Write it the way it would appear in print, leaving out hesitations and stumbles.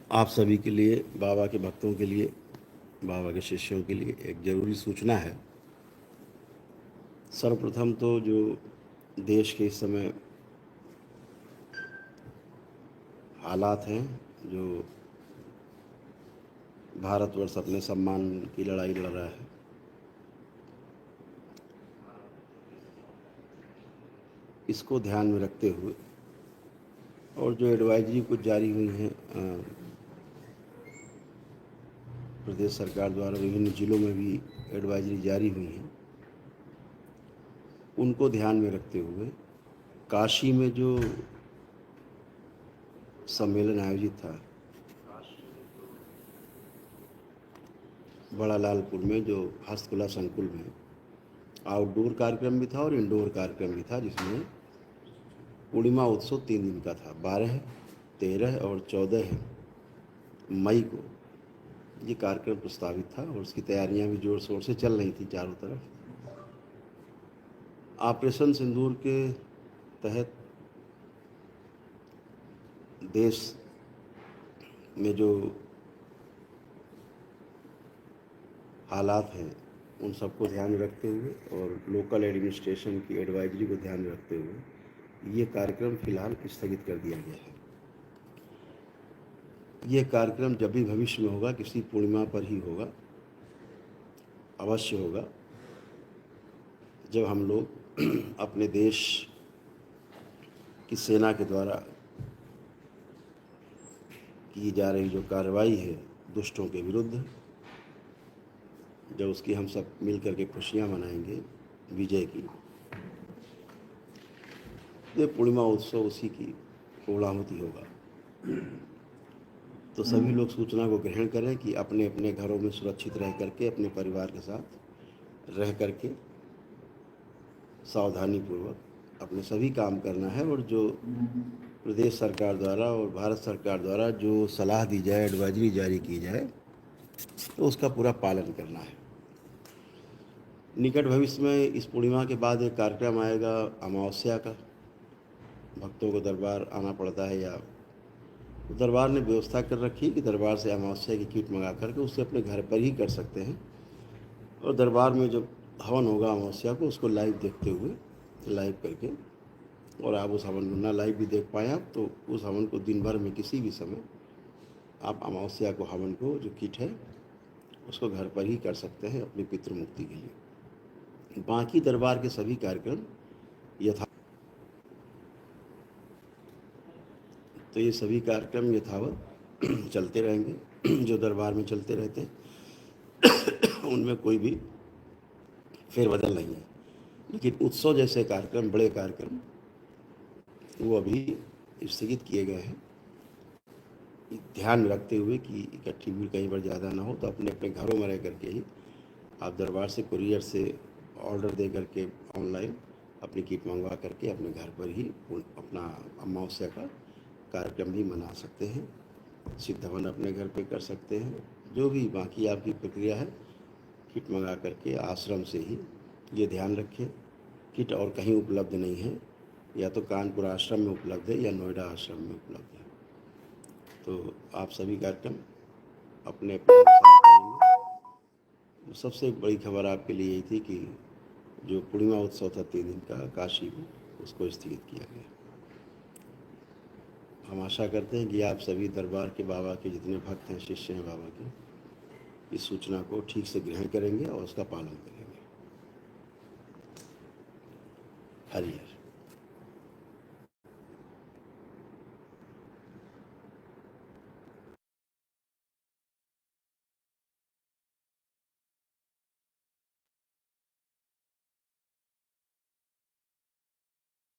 आप सभी के लिए, बाबा के भक्तों के लिए, बाबा के शिष्यों के लिए एक ज़रूरी सूचना है। सर्वप्रथम तो जो देश के इस समय हालात हैं, जो भारतवर्ष अपने सम्मान की लड़ाई लड़ रहा है, इसको ध्यान में रखते हुए और जो एडवाइजरी कुछ जारी हुई हैं प्रदेश सरकार द्वारा, विभिन्न ज़िलों में भी एडवाइजरी जारी हुई हैं, उनको ध्यान में रखते हुए काशी में जो सम्मेलन आयोजित था, बड़ा लालपुर में, जो हस्तकला संकुल में आउटडोर कार्यक्रम भी था और इंडोर कार्यक्रम भी था, जिसमें पूर्णिमा उत्सव 3 दिन का था। 12, 13 और 14 मई को ये कार्यक्रम प्रस्तावित था और उसकी तैयारियां भी जोर शोर से चल रही थी चारों तरफ। ऑपरेशन सिंदूर के तहत देश में जो हालात हैं उन सबको ध्यान में रखते हुए और लोकल एडमिनिस्ट्रेशन की एडवाइजरी को ध्यान में रखते हुए ये कार्यक्रम फ़िलहाल स्थगित कर दिया गया है। ये कार्यक्रम जब भी भविष्य में होगा, किसी पूर्णिमा पर ही होगा, अवश्य होगा, जब हम लोग अपने देश की सेना के द्वारा की जा रही जो कार्रवाई है दुष्टों के विरुद्ध, जब उसकी हम सब मिल कर के खुशियाँ मनाएंगे विजय की, ये पूर्णिमा उत्सव उसी की पूर्णाहुति होगा। तो सभी लोग सूचना को ग्रहण करें कि अपने अपने घरों में सुरक्षित रह करके, अपने परिवार के साथ रह करके सावधानीपूर्वक अपने सभी काम करना है और जो प्रदेश सरकार द्वारा और भारत सरकार द्वारा जो सलाह दी जाए, एडवाइजरी जारी की जाए, तो उसका पूरा पालन करना है। निकट भविष्य में इस पूर्णिमा के बाद एक कार्यक्रम आएगा अमावस्या का। भक्तों को दरबार आना पड़ता है, या दरबार ने व्यवस्था कर रखी है कि दरबार से अमावस्या की किट मंगा करके उसे अपने घर पर ही कर सकते हैं और दरबार में जब हवन होगा अमावस्या को, उसको लाइव देखते हुए, लाइव करके, और आप उस हवन को ना लाइव भी देख पाएँ आप, तो उस हवन को दिन भर में किसी भी समय आप अमावस्या को, हवन को, जो किट है उसको घर पर ही कर सकते हैं अपनी पितृ मुक्ति के लिए। बाकी दरबार के सभी कार्यक्रम यथा तो ये सभी कार्यक्रम यथावत चलते रहेंगे जो दरबार में चलते रहते हैं उनमें कोई भी फेरबदल नहीं है। लेकिन उत्सव जैसे कार्यक्रम, बड़े कार्यक्रम, वो अभी स्थगित किए गए हैं, ध्यान में रखते हुए कि इकट्ठी भीड़ कहीं पर ज़्यादा ना हो। तो अपने अपने घरों में रह करके ही आप दरबार से कुरियर से ऑर्डर दे करके ऑनलाइन अपनी किट मंगवा करके अपने घर पर ही अपना अमावस्या का कार्यक्रम भी मना सकते हैं। सिद्ध हवन अपने घर पे कर सकते हैं। जो भी बाकी आपकी प्रक्रिया है, किट मंगा करके आश्रम से ही, ये ध्यान रखें किट और कहीं उपलब्ध नहीं है, या तो कानपुर आश्रम में उपलब्ध है या नोएडा आश्रम में उपलब्ध है। तो आप सभी कार्यक्रम अपने अपने अनुसार करेंगे। सबसे बड़ी खबर आपके लिए यही थी कि जो पूर्णिमा उत्सव था 3 दिन का काशी में, उसको स्थगित किया गया। हम आशा करते हैं कि आप सभी दरबार के, बाबा के जितने भक्त हैं, शिष्य हैं बाबा के, इस सूचना को ठीक से ग्रहण करेंगे और उसका पालन करेंगे। हरि हर।